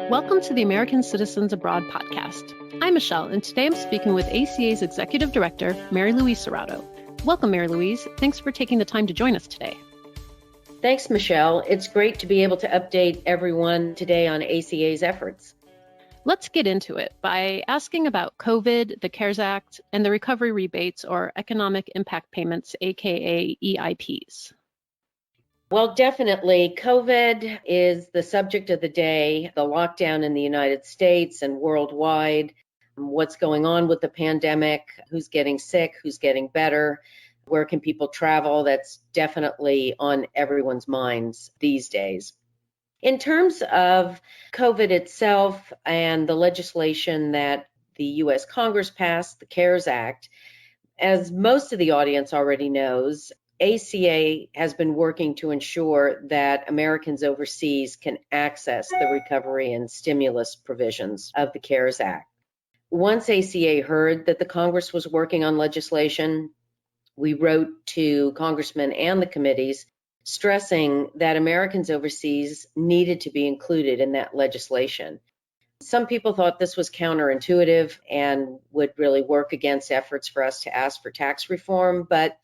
Welcome to the American Citizens Abroad podcast. I'm Michelle, and today I'm speaking with ACA's Executive Director, Marylouise Serrato. Welcome, Marylouise. Thanks for taking the time to join us today. Thanks, Michelle. It's great to be able to update everyone today on ACA's efforts. Let's get into it by asking about COVID, the CARES Act, and the recovery rebates or economic impact payments, ACA EIPs. Well, definitely, COVID is the subject of the day, the lockdown in the United States and worldwide, what's going on with the pandemic, who's getting sick, who's getting better, where can people travel. That's definitely on everyone's minds these days. In terms of COVID itself and the legislation that the U.S. Congress passed, the CARES Act, as most of the audience already knows, ACA has been working to ensure that Americans overseas can access the recovery and stimulus provisions of the CARES Act. Once ACA heard that the Congress was working on legislation, we wrote to congressmen and the committees stressing that Americans overseas needed to be included in that legislation. Some people thought this was counterintuitive and would really work against efforts for us to ask for tax reform, but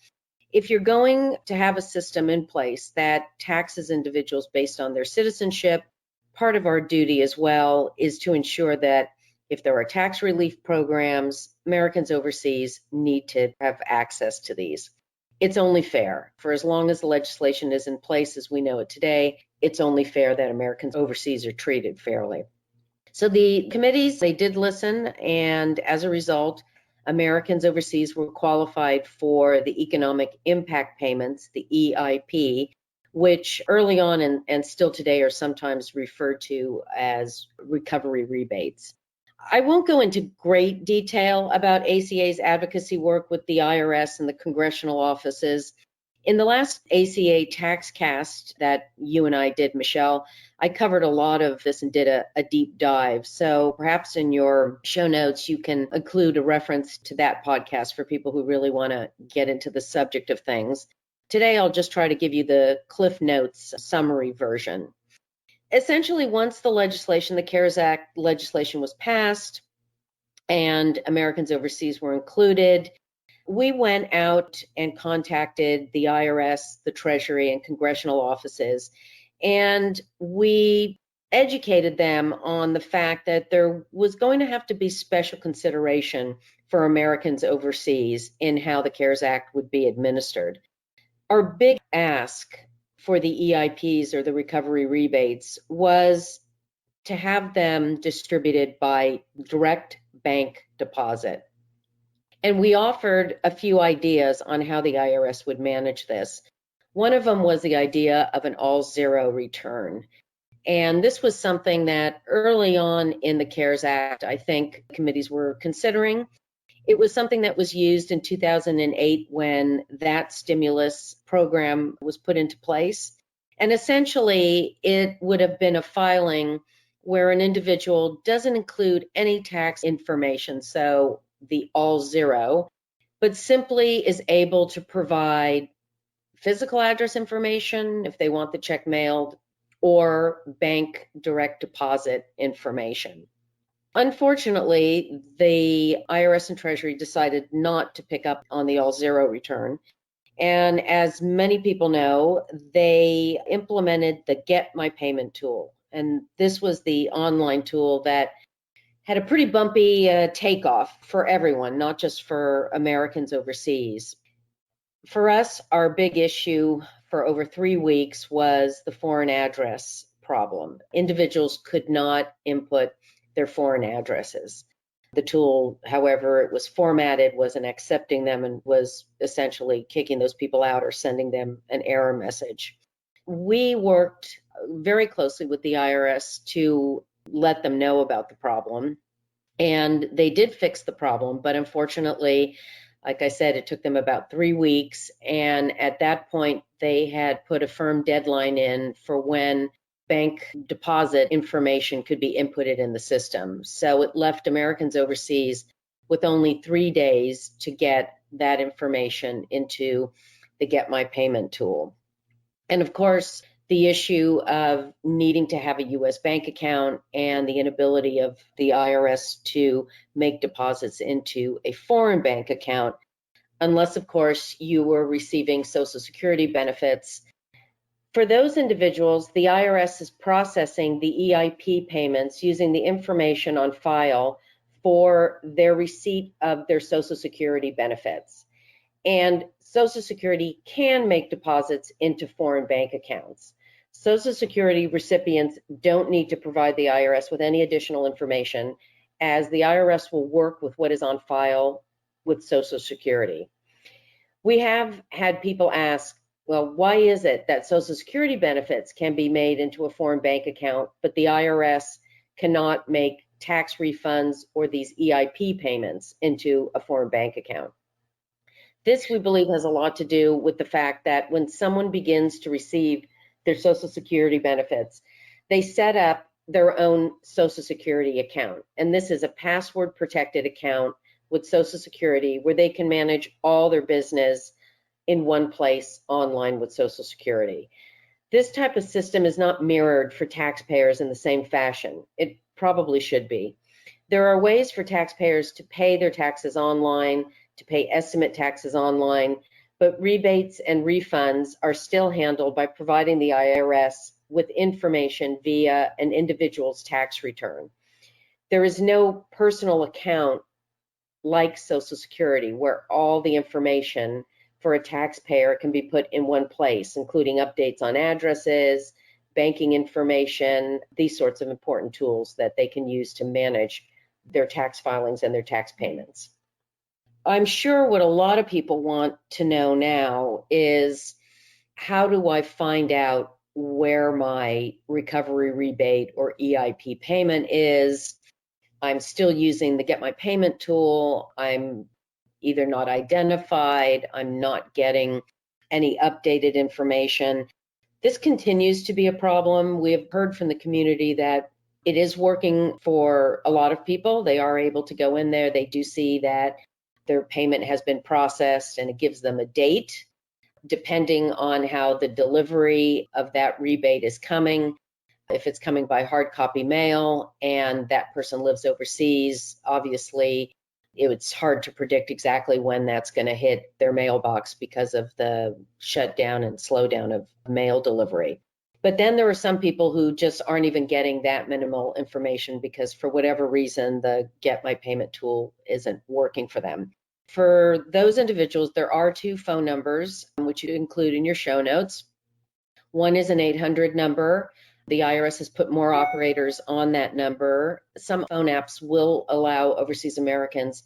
if you're going to have a system in place that taxes individuals based on their citizenship, part of our duty as well is to ensure that if there are tax relief programs, Americans overseas need to have access to these. It's only fair. For as long as the legislation is in place as we know it today, it's only fair that Americans overseas are treated fairly. So the committees, they did listen, and as a result, Americans overseas were qualified for the economic impact payments, the EIP, which early on and still today are sometimes referred to as recovery rebates. I won't go into great detail about ACA's advocacy work with the IRS and the congressional offices. In the last ACA TaxCast that you and I did, Michelle, I covered a lot of this and did a deep dive. So perhaps in your show notes, you can include a reference to that podcast for people who really want to get into the subject of things. Today, I'll just try to give you the Cliff Notes summary version. Essentially, once the legislation, the CARES Act legislation was passed and Americans overseas were included, we went out and contacted the IRS, the Treasury, and congressional offices, and we educated them on the fact that there was going to have to be special consideration for Americans overseas in how the CARES Act would be administered. Our big ask for the EIPs or the recovery rebates was to have them distributed by direct bank deposit. And we offered a few ideas on how the IRS would manage this. One of them was the idea of an all-zero return. And this was something that early on in the CARES Act, I think committees were considering. It was something that was used in 2008 when that stimulus program was put into place. And essentially, it would have been a filing where an individual doesn't include any tax information, so the all zero, but simply is able to provide physical address information if they want the check mailed or bank direct deposit information. Unfortunately, the IRS and Treasury decided not to pick up on the all zero return. And as many people know, they implemented the Get My Payment tool. And this was the online tool that had a pretty bumpy takeoff for everyone, not just for Americans overseas. For us, our big issue for over 3 weeks was the foreign address problem. Individuals could not input their foreign addresses. The tool, however, it was formatted, wasn't accepting them and was essentially kicking those people out or sending them an error message. We worked very closely with the IRS to let them know about the problem. And they did fix the problem, but unfortunately, like I said, it took them about 3 weeks. And at that point, they had put a firm deadline in for when bank deposit information could be inputted in the system. So it left Americans overseas with only 3 days to get that information into the Get My Payment tool. And of course, the issue of needing to have a U.S. bank account and the inability of the IRS to make deposits into a foreign bank account, unless, of course, you were receiving Social Security benefits. For those individuals, the IRS is processing the EIP payments using the information on file for their receipt of their Social Security benefits. And Social Security can make deposits into foreign bank accounts. Social Security recipients don't need to provide the IRS with any additional information, as the IRS will work with what is on file with Social Security. We have had people ask, well, why is it that Social Security benefits can be made into a foreign bank account, but the IRS cannot make tax refunds or these EIP payments into a foreign bank account? This, we believe, has a lot to do with the fact that when someone begins to receive their Social Security benefits, they set up their own Social Security account. And this is a password protected account with Social Security where they can manage all their business in one place online with Social Security. This type of system is not mirrored for taxpayers in the same fashion. It probably should be. There are ways for taxpayers to pay their taxes online, to pay estimate taxes online, but rebates and refunds are still handled by providing the IRS with information via an individual's tax return. There is no personal account like Social Security where all the information for a taxpayer can be put in one place, including updates on addresses, banking information, these sorts of important tools that they can use to manage their tax filings and their tax payments. I'm sure what a lot of people want to know now is, how do I find out where my recovery rebate or EIP payment is? I'm still using the Get My Payment tool. I'm either not identified, I'm not getting any updated information. This continues to be a problem. We have heard from the community that it is working for a lot of people. They are able to go in there. They do see that their payment has been processed and it gives them a date, depending on how the delivery of that rebate is coming. If it's coming by hard copy mail and that person lives overseas, obviously it's hard to predict exactly when that's going to hit their mailbox because of the shutdown and slowdown of mail delivery. But then there are some people who just aren't even getting that minimal information because for whatever reason, the Get My Payment tool isn't working for them. For those individuals, there are two phone numbers, which you include in your show notes. One is an 800 number. The IRS has put more operators on that number. Some phone apps will allow overseas Americans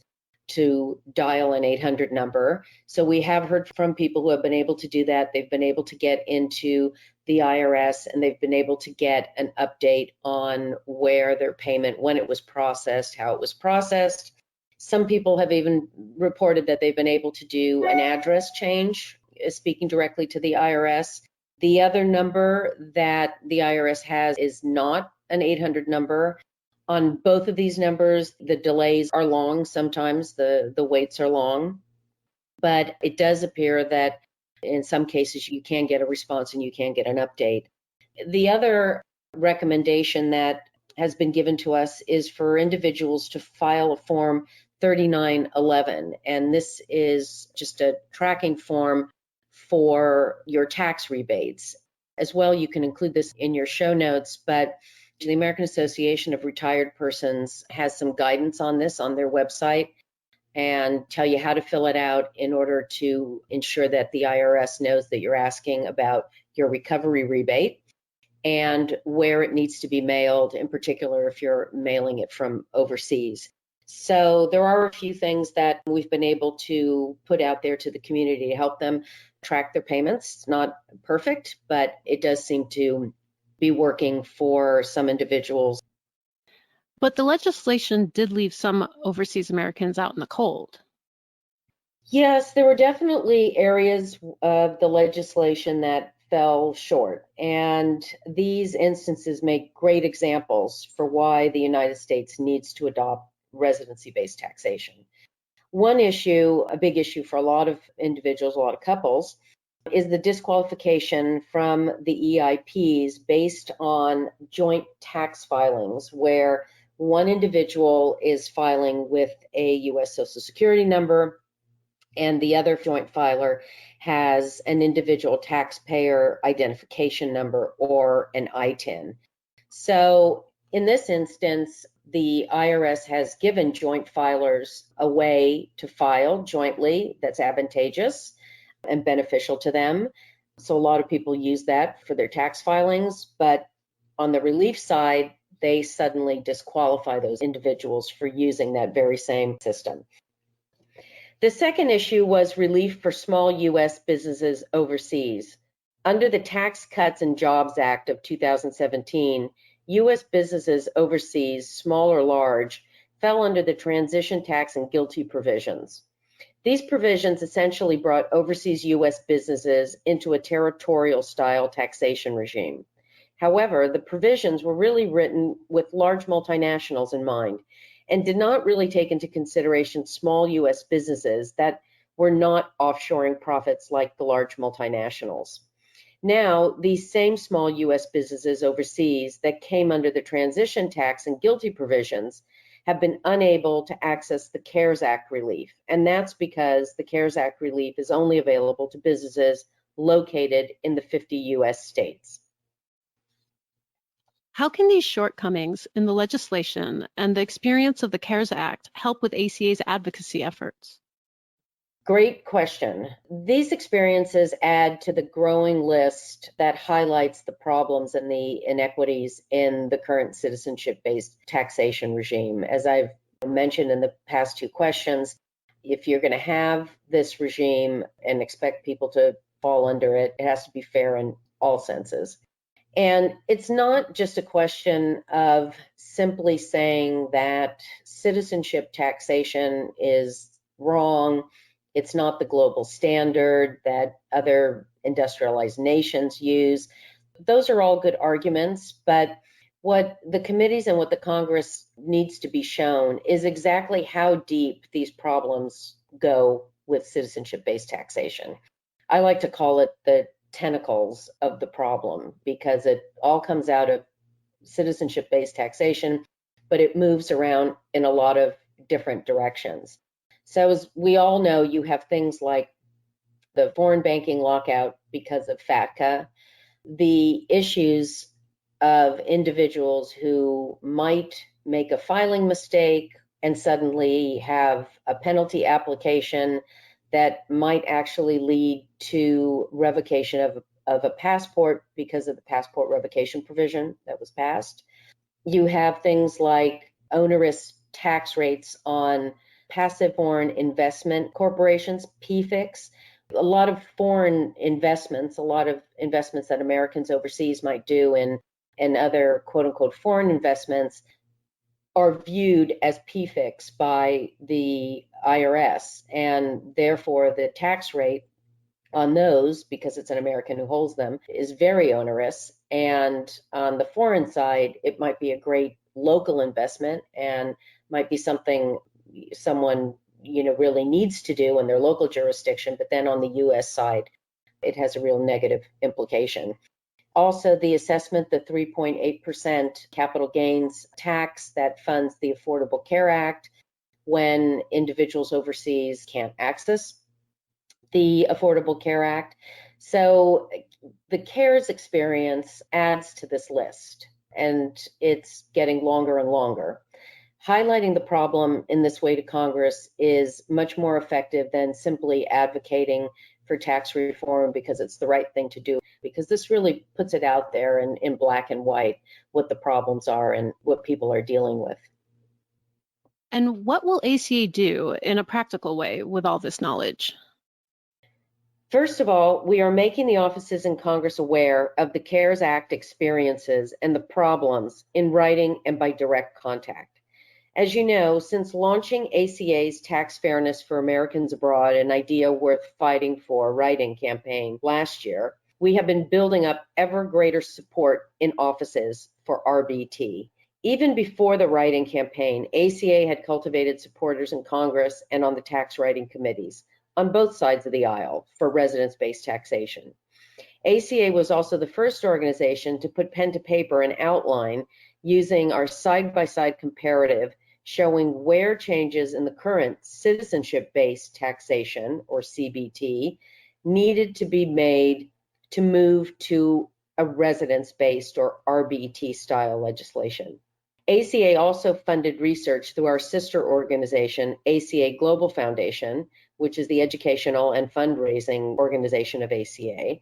to dial an 800 number. So we have heard from people who have been able to do that. They've been able to get into the IRS and they've been able to get an update on where their payment, when it was processed, how it was processed. Some people have even reported that they've been able to do an address change, speaking directly to the IRS. The other number that the IRS has is not an 800 number. On both of these numbers, the delays are long. Sometimes the waits are long. But it does appear that in some cases you can get a response and you can get an update. The other recommendation that has been given to us is for individuals to file a form 3911. And this is just a tracking form for your tax rebates. As well, you can include this in your show notes, but the American Association of Retired Persons has some guidance on this on their website and tell you how to fill it out in order to ensure that the IRS knows that you're asking about your recovery rebate and where it needs to be mailed, in particular if you're mailing it from overseas. So there are a few things that we've been able to put out there to the community to help them track their payments. It's not perfect, but it does seem to be working for some individuals. But the legislation did leave some overseas Americans out in the cold. Yes, there were definitely areas of the legislation that fell short. And these instances make great examples for why the United States needs to adopt residency-based taxation. One issue, a big issue for a lot of individuals, a lot of couples, is the disqualification from the EIPs based on joint tax filings, where one individual is filing with a U.S. Social Security number and the other joint filer has an individual taxpayer identification number or an ITIN. So in this instance, the IRS has given joint filers a way to file jointly that's advantageous and beneficial to them. So a lot of people use that for their tax filings, but on the relief side, they suddenly disqualify those individuals for using that very same system. The second issue was relief for small U.S. businesses overseas. Under the Tax Cuts and Jobs Act of 2017, U.S. businesses overseas, small or large, fell under the transition tax and GILTI provisions. These provisions essentially brought overseas U.S. businesses into a territorial-style taxation regime. However, the provisions were really written with large multinationals in mind and did not really take into consideration small U.S. businesses that were not offshoring profits like the large multinationals. Now, these same small U.S. businesses overseas that came under the transition tax and GILTI provisions have been unable to access the CARES Act relief. And that's because the CARES Act relief is only available to businesses located in the 50 U.S. states. How can these shortcomings in the legislation and the experience of the CARES Act help with ACA's advocacy efforts? Great question. These experiences add to the growing list that highlights the problems and the inequities in the current citizenship-based taxation regime. As I've mentioned in the past two questions, if you're going to have this regime and expect people to fall under it, it has to be fair in all senses. And it's not just a question of simply saying that citizenship taxation is wrong. It's not the global standard that other industrialized nations use. Those are all good arguments, but what the committees and what the Congress needs to be shown is exactly how deep these problems go with citizenship-based taxation. I like to call it the tentacles of the problem because it all comes out of citizenship-based taxation, but it moves around in a lot of different directions. So as we all know, you have things like the foreign banking lockout because of FATCA, the issues of individuals who might make a filing mistake and suddenly have a penalty application that might actually lead to revocation of a passport because of the passport revocation provision that was passed. You have things like onerous tax rates on passive foreign investment corporations, PFICs. A lot of foreign investments, a lot of investments that Americans overseas might do in other quote unquote foreign investments are viewed as PFICs by the IRS, and therefore the tax rate on those, because it's an American who holds them, is very onerous. And on the foreign side, it might be a great local investment and might be something someone really needs to do in their local jurisdiction, but then on the US side, it has a real negative implication. Also, the assessment, the 3.8% capital gains tax that funds the Affordable Care Act when individuals overseas can't access the Affordable Care Act. So the CARES experience adds to this list, and it's getting longer and longer. Highlighting the problem in this way to Congress is much more effective than simply advocating for tax reform because it's the right thing to do, because this really puts it out there in black and white what the problems are and what people are dealing with. And what will ACA do in a practical way with all this knowledge? First of all, we are making the offices in Congress aware of the CARES Act experiences and the problems in writing and by direct contact. As you know, since launching ACA's Tax Fairness for Americans Abroad, an idea worth fighting for writing campaign last year, we have been building up ever greater support in offices for RBT. Even before the writing campaign, ACA had cultivated supporters in Congress and on the tax writing committees. on both sides of the aisle for residence-based taxation. ACA was also the first organization to put pen to paper and outline using our side-by-side comparative showing where changes in the current citizenship-based taxation, or CBT, needed to be made to move to a residence-based or RBT style legislation. ACA also funded research through our sister organization, ACA Global Foundation, which is the educational and fundraising organization of ACA.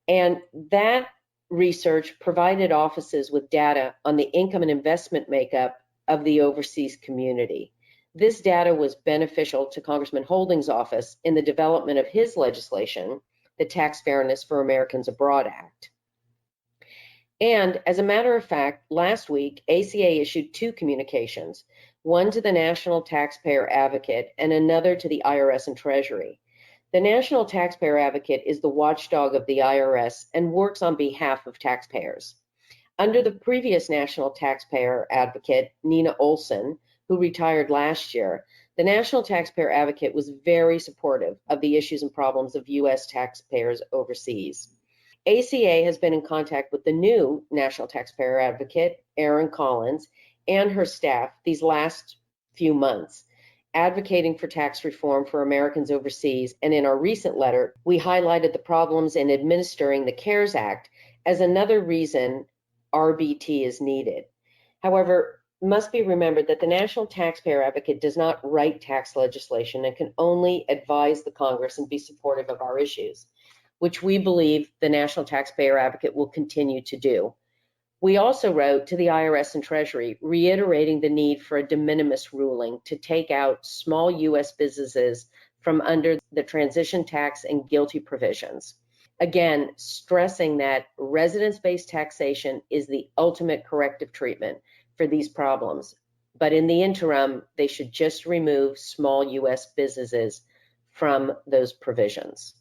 And that research provided offices with data on the income and investment makeup of the overseas community. This data was beneficial to Congressman Holdens' office in the development of his legislation, the Tax Fairness for Americans Abroad Act. And as a matter of fact, last week, ACA issued two communications, one to the National Taxpayer Advocate and another to the IRS and Treasury. The National Taxpayer Advocate is the watchdog of the IRS and works on behalf of taxpayers. Under the previous National Taxpayer Advocate, Nina Olson, who retired last year, the National Taxpayer Advocate was very supportive of the issues and problems of U.S. taxpayers overseas. ACA has been in contact with the new National Taxpayer Advocate, Erin Collins, and her staff these last few months, advocating for tax reform for Americans overseas. And in our recent letter, we highlighted the problems in administering the CARES Act as another reason RBT is needed. However, it must be remembered that the National Taxpayer Advocate does not write tax legislation and can only advise the Congress and be supportive of our issues, which we believe the National Taxpayer Advocate will continue to do. We also wrote to the IRS and Treasury, reiterating the need for a de minimis ruling to take out small U.S. businesses from under the transition tax and GILTI provisions. Again, stressing that residence-based taxation is the ultimate corrective treatment for these problems. But in the interim, they should just remove small U.S. businesses from those provisions.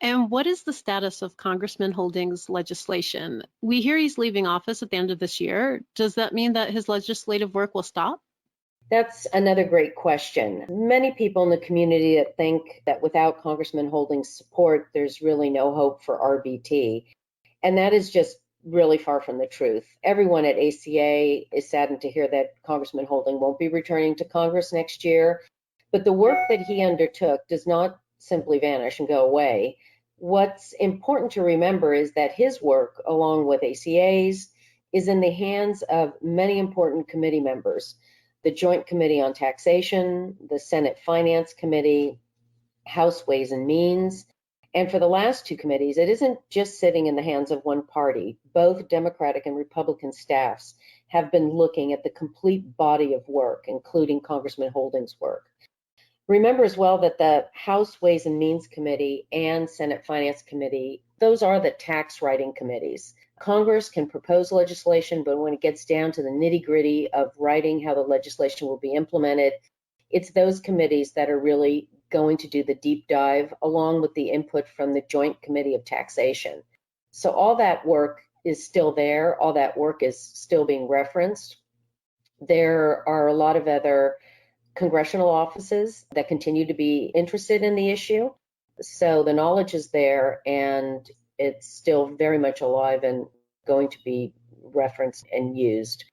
And what is the status of Congressman Holdens' legislation? We hear he's leaving office at the end of this year. Does that mean that his legislative work will stop? That's another great question. Many people in the community that think that without Congressman Holdens' support, there's really no hope for RBT. And that is just really far from the truth. Everyone at ACA is saddened to hear that Congressman Holdens won't be returning to Congress next year. But the work that he undertook does not simply vanish and go away. What's important to remember is that his work, along with ACA's, is in the hands of many important committee members. The Joint Committee on Taxation, the Senate Finance Committee, House Ways and Means. And for the last two committees, it isn't just sitting in the hands of one party. Both Democratic and Republican staffs have been looking at the complete body of work, including Congressman Holdens' work. Remember as well that the House Ways and Means Committee and Senate Finance Committee, those are the tax writing committees. Congress can propose legislation, but when it gets down to the nitty-gritty of writing how the legislation will be implemented, it's those committees that are really going to do the deep dive, along with the input from the Joint Committee of Taxation. So all that work is still there. All that work is still being referenced. There are a lot of other congressional offices that continue to be interested in the issue. So the knowledge is there, and it's still very much alive and going to be referenced and used.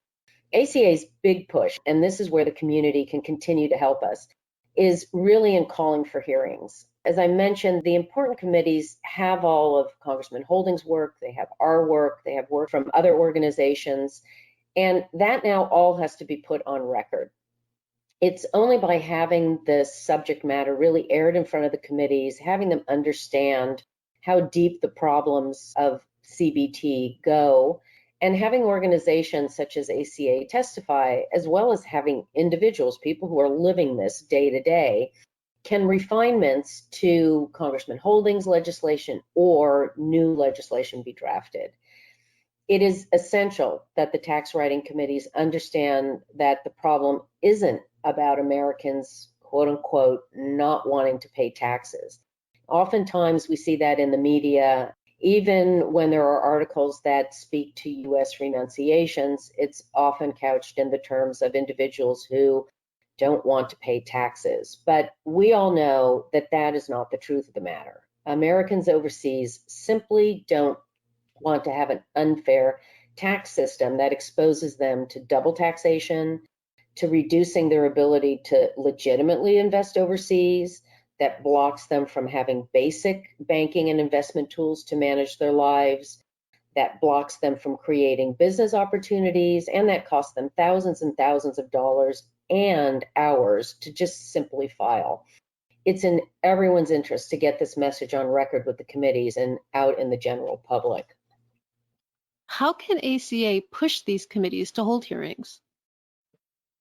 ACA's big push, and this is where the community can continue to help us, is really in calling for hearings. As I mentioned, the important committees have all of Congressman Holdens' work, they have our work, they have work from other organizations, and that now all has to be put on record. It's only by having the subject matter really aired in front of the committees, having them understand how deep the problems of CBT go, and having organizations such as ACA testify, as well as having individuals, people who are living this day to day, can refinements to Congressman Holdens' legislation or new legislation be drafted. It is essential that the tax writing committees understand that the problem isn't about Americans, quote unquote, not wanting to pay taxes. Oftentimes we see that in the media, even when there are articles that speak to U.S. renunciations, it's often couched in the terms of individuals who don't want to pay taxes. But we all know that that is not the truth of the matter. Americans overseas simply don't want to have an unfair tax system that exposes them to double taxation, to reducing their ability to legitimately invest overseas, that blocks them from having basic banking and investment tools to manage their lives, that blocks them from creating business opportunities, and that costs them thousands and thousands of dollars and hours to just simply file. It's in everyone's interest to get this message on record with the committees and out in the general public. How can ACA push these committees to hold hearings?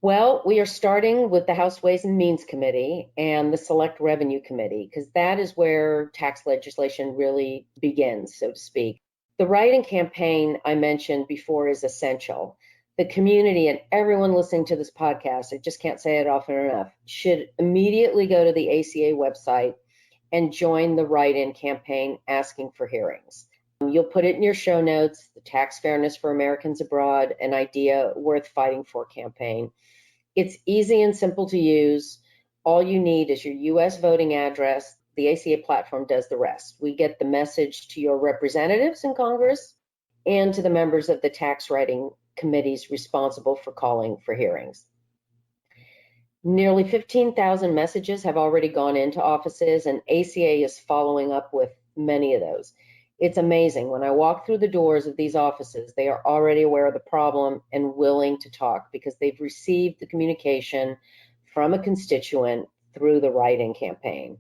Well, we are starting with the House Ways and Means Committee and the Select Revenue Committee, because that is where tax legislation really begins, so to speak. The write-in campaign I mentioned before is essential. The community and everyone listening to this podcast, I just can't say it often enough, should immediately go to the ACA website and join the write-in campaign asking for hearings. You'll put it in your show notes, the Tax Fairness for Americans Abroad, an idea worth fighting for campaign. It's easy and simple to use. All you need is your US voting address. The ACA platform does the rest. We get the message to your representatives in Congress and to the members of the tax writing committees responsible for calling for hearings. Nearly 15,000 messages have already gone into offices, and ACA is following up with many of those. It's amazing. When I walk through the doors of these offices, they are already aware of the problem and willing to talk because they've received the communication from a constituent through the write-in campaign.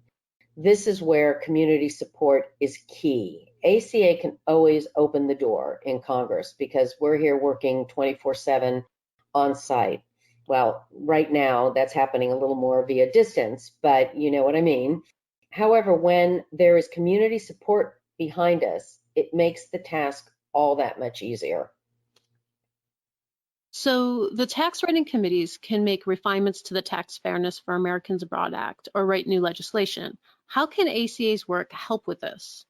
This is where community support is key. ACA can always open the door in Congress because we're here working 24/7 on site. Well, right now that's happening a little more via distance, but you know what I mean. However, when there is community support behind us, it makes the task all that much easier. So the tax writing committees can make refinements to the Tax Fairness for Americans Abroad Act or write new legislation. How can ACA's work help with this?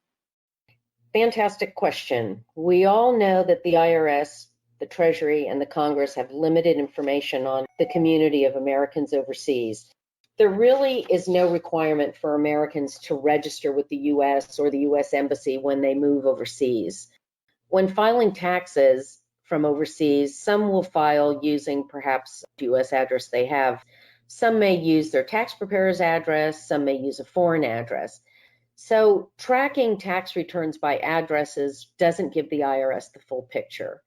Fantastic question. We all know that the IRS, the Treasury, and the Congress have limited information on the community of Americans overseas. There really is no requirement for Americans to register with the US or the US Embassy when they move overseas. When filing taxes from overseas, some will file using perhaps the US address they have. Some may use their tax preparer's address, some may use a foreign address. So tracking tax returns by addresses doesn't give the IRS the full picture.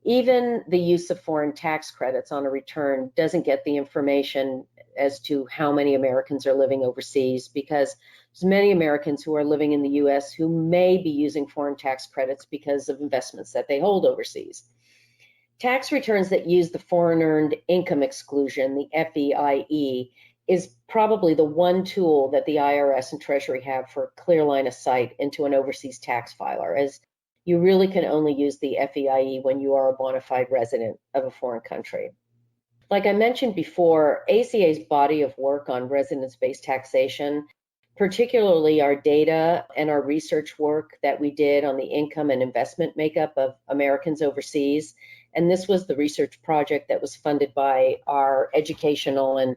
Even the use of foreign tax credits on a return doesn't get the information as to how many Americans are living overseas, because there's many Americans who are living in the US who may be using foreign tax credits because of investments that they hold overseas. Tax returns that use the foreign earned income exclusion, the FEIE, is probably the one tool that the IRS and Treasury have for a clear line of sight into an overseas tax filer, as you really can only use the FEIE when you are a bona fide resident of a foreign country. Like I mentioned before, ACA's body of work on residence-based taxation, particularly our data and our research work that we did on the income and investment makeup of Americans overseas, and this was the research project that was funded by our educational and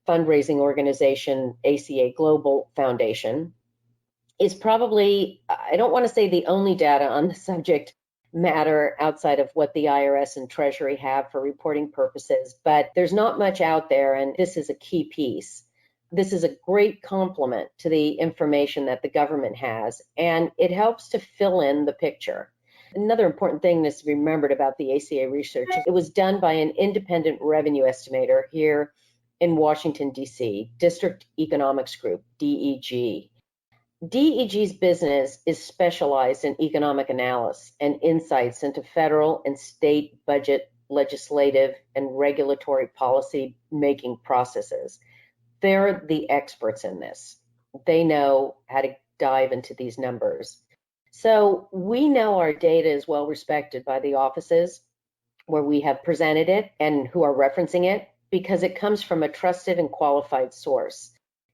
fundraising organization, ACA Global Foundation, is probably, I don't want to say the only data on the subject matter outside of what the IRS and Treasury have for reporting purposes, but there's not much out there, and this is a key piece. This is a great complement to the information that the government has, and it helps to fill in the picture. Another important thing that's remembered about the ACA research, it was done by an independent revenue estimator here in Washington, D.C., District Economics Group, DEG. DEG's business is specialized in economic analysis and insights into federal and state budget, legislative, and regulatory policy making processes. They're the experts in this. They know how to dive into these numbers. So we know our data is well respected by the offices where we have presented it and who are referencing it, because it comes from a trusted and qualified source.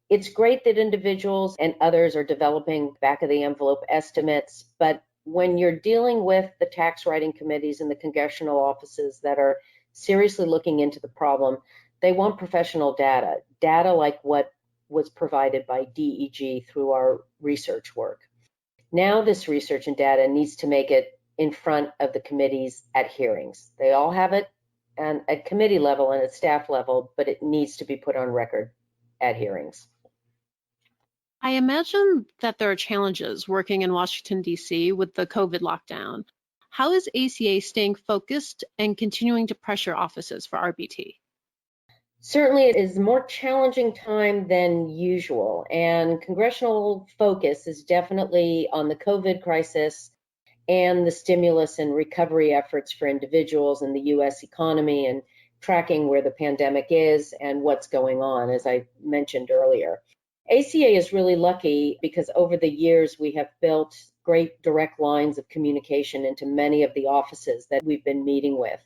It's great that individuals and others are developing back of the envelope estimates, but when you're dealing with the tax writing committees and the congressional offices that are seriously looking into the problem, They want professional data like what was provided by DEG through our research work. Now this research and data needs to make it in front of the committees at hearings. They all have it at committee level and at staff level, but it needs to be put on record at hearings. I imagine that there are challenges working in Washington, D.C. with the COVID lockdown. How is ACA staying focused and continuing to pressure offices for RBT? Certainly, it is a more challenging time than usual, and congressional focus is definitely on the COVID crisis and the stimulus and recovery efforts for individuals in the U.S. economy and tracking where the pandemic is and what's going on, as I mentioned earlier. ACA is really lucky because over the years we have built great direct lines of communication into many of the offices that we've been meeting with.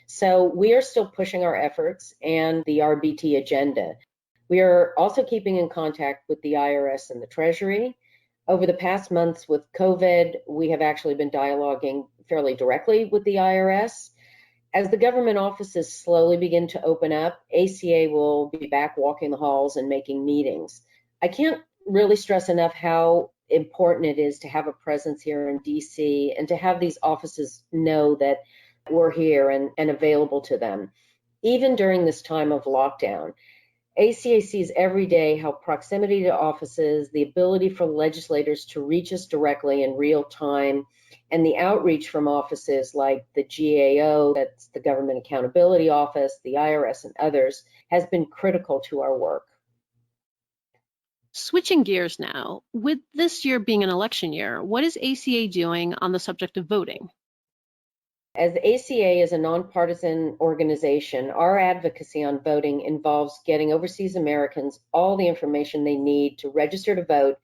So we are still pushing our efforts and the RBT agenda. We are also keeping in contact with the IRS and the Treasury. Over the past months with COVID, we have actually been dialoguing fairly directly with the IRS. As the government offices slowly begin to open up, ACA will be back walking the halls and making meetings. I can't really stress enough how important it is to have a presence here in DC and to have these offices know that we're here and available to them. Even during this time of lockdown, ACA sees every day how proximity to offices, the ability for legislators to reach us directly in real time, and the outreach from offices like the GAO, that's the Government Accountability Office, the IRS, and others, has been critical to our work. Switching gears now, with this year being an election year, what is ACA doing on the subject of voting? As ACA is a nonpartisan organization, our advocacy on voting involves getting overseas Americans all the information they need to register to vote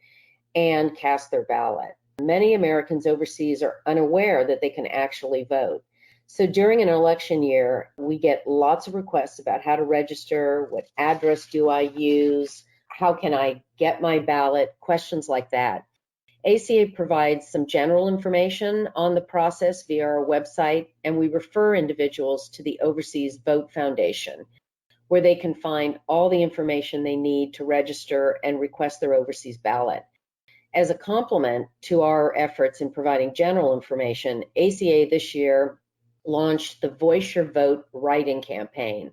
and cast their ballot. Many Americans overseas are unaware that they can actually vote. So during an election year, we get lots of requests about how to register, what address do I use, how can I get my ballot, questions like that. ACA provides some general information on the process via our website, and we refer individuals to the Overseas Vote Foundation, where they can find all the information they need to register and request their overseas ballot. As a complement to our efforts in providing general information, ACA this year launched the Voice Your Vote write-in campaign.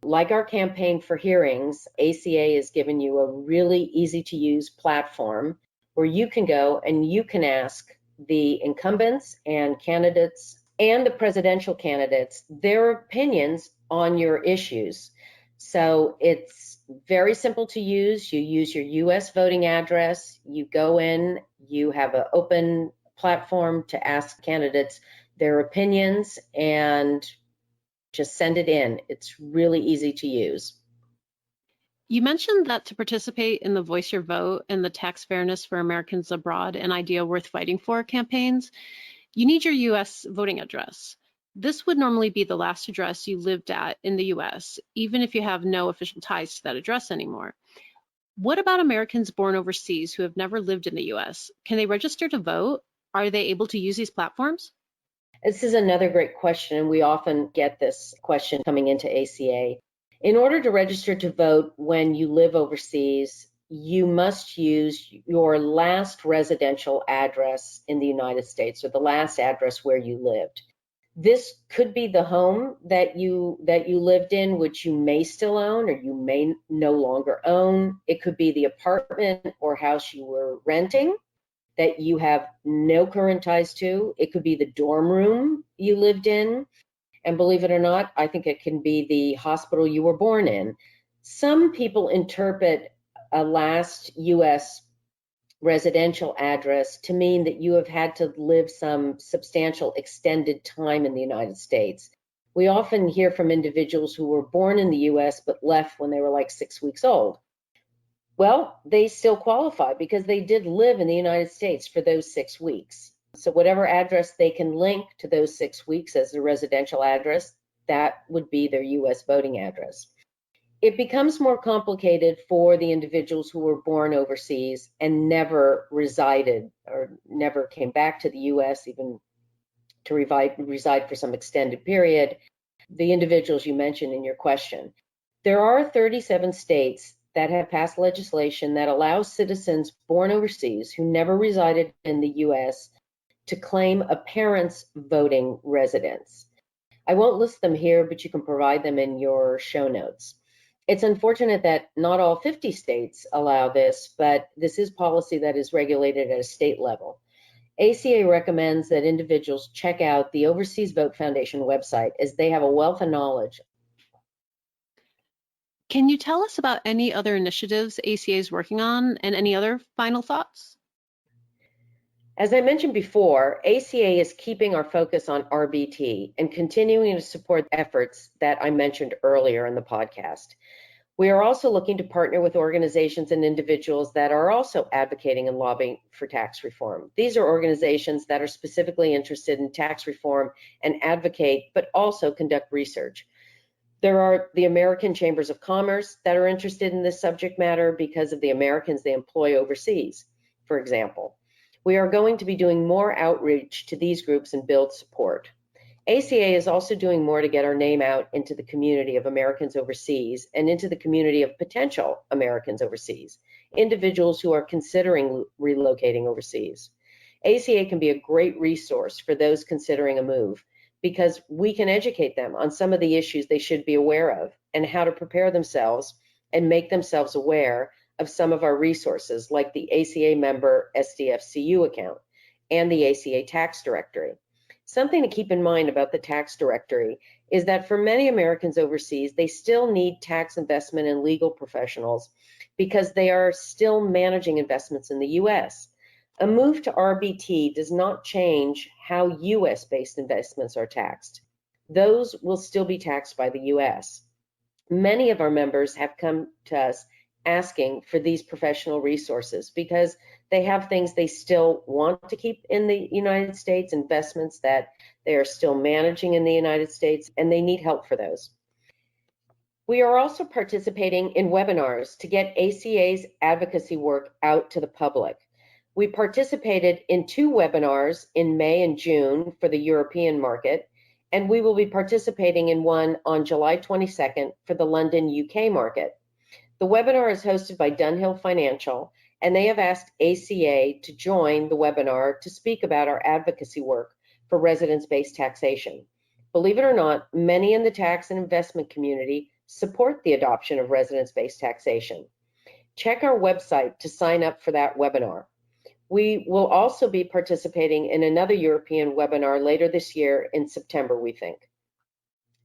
Like our campaign for hearings, ACA has given you a really easy-to-use platform where you can go and you can ask the incumbents and candidates and the presidential candidates their opinions on your issues. So it's very simple to use. You use your US voting address, you go in, you have an open platform to ask candidates their opinions and just send it in. It's really easy to use. You mentioned that to participate in the Voice Your Vote and the Tax Fairness for Americans Abroad, an idea worth fighting for campaigns, you need your US voting address. This would normally be the last address you lived at in the US, even if you have no official ties to that address anymore. What about Americans born overseas who have never lived in the US? Can they register to vote? Are they able to use these platforms? This is another great question, and we often get this question coming into ACA. In order to register to vote when you live overseas, you must use your last residential address in the United States, or the last address where you lived. This could be the home that you lived in, which you may still own or you may no longer own. It could be the apartment or house you were renting that you have no current ties to. It could be the dorm room you lived in. And believe it or not, I think it can be the hospital you were born in. Some people interpret a last US residential address to mean that you have had to live some substantial extended time in the United States. We often hear from individuals who were born in the US but left when they were like 6 weeks old. Well, they still qualify because they did live in the United States for those 6 weeks. So whatever address they can link to those 6 weeks as a residential address, that would be their US voting address. It becomes more complicated for the individuals who were born overseas and never resided or never came back to the US even to reside for some extended period, the individuals you mentioned in your question. There are 37 states that have passed legislation that allows citizens born overseas who never resided in the U.S. to claim a parent's voting residence. I won't list them here, but you can provide them in your show notes. It's unfortunate that not all 50 states allow this, but this is policy that is regulated at a state level. ACA recommends that individuals check out the Overseas Vote Foundation website, as they have a wealth of knowledge. Can you tell us about any other initiatives ACA is working on and any other final thoughts? As I mentioned before, ACA is keeping our focus on RBT and continuing to support efforts that I mentioned earlier in the podcast. We are also looking to partner with organizations and individuals that are also advocating and lobbying for tax reform. These are organizations that are specifically interested in tax reform and advocate, but also conduct research. There are the American Chambers of Commerce that are interested in this subject matter because of the Americans they employ overseas, for example. We are going to be doing more outreach to these groups and build support. ACA is also doing more to get our name out into the community of Americans overseas and into the community of potential Americans overseas, individuals who are considering relocating overseas. ACA can be a great resource for those considering a move because we can educate them on some of the issues they should be aware of and how to prepare themselves and make themselves aware of some of our resources, like the ACA member SDFCU account and the ACA tax directory. Something to keep in mind about the tax directory is that for many Americans overseas, they still need tax investment and legal professionals because they are still managing investments in the US. A move to RBT does not change how US-based investments are taxed. Those will still be taxed by the US. Many of our members have come to us asking for these professional resources because they have things they still want to keep in the United States, investments that they are still managing in the United States, and they need help for those. We are also participating in webinars to get ACA's advocacy work out to the public. We participated in 2 webinars in May and June for the European market, and we will be participating in one on July 22nd for the London, UK market. The webinar is hosted by Dunhill Financial, and they have asked ACA to join the webinar to speak about our advocacy work for residence-based taxation. Believe it or not, many in the tax and investment community support the adoption of residence-based taxation. Check our website to sign up for that webinar. We will also be participating in another European webinar later this year in September, we think.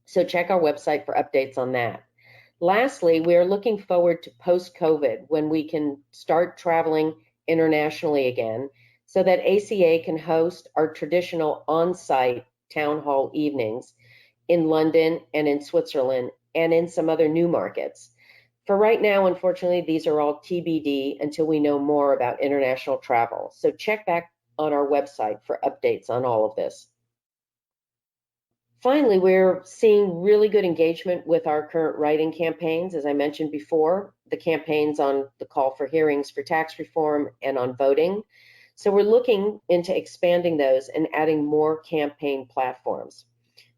So check our website for updates on that. Lastly, we are looking forward to post-COVID when we can start traveling internationally again so that ACA can host our traditional on-site town hall evenings in London and in Switzerland and in some other new markets. For right now, unfortunately, these are all TBD until we know more about international travel. So check back on our website for updates on all of this. Finally, we're seeing really good engagement with our current writing campaigns. As I mentioned before, the campaigns on the call for hearings for tax reform and on voting. So we're looking into expanding those and adding more campaign platforms.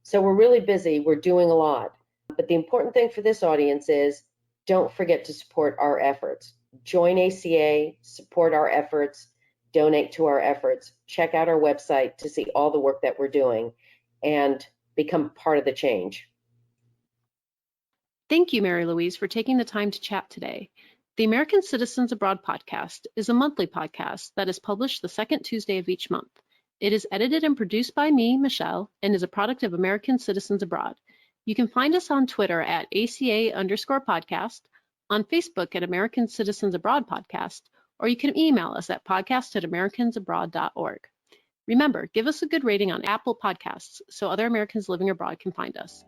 So we're really busy, we're doing a lot. But the important thing for this audience is don't forget to support our efforts. Join ACA, support our efforts, donate to our efforts, check out our website to see all the work that we're doing, and become part of the change. Thank you, Marylouise, for taking the time to chat today. The American Citizens Abroad podcast is a monthly podcast that is published the second Tuesday of each month. It is edited and produced by me, Michelle, and is a product of American Citizens Abroad. You can find us on Twitter at ACA_podcast, on Facebook at American Citizens Abroad Podcast, or you can email us at podcast@americansabroad.org. Remember, give us a good rating on Apple Podcasts so other Americans living abroad can find us.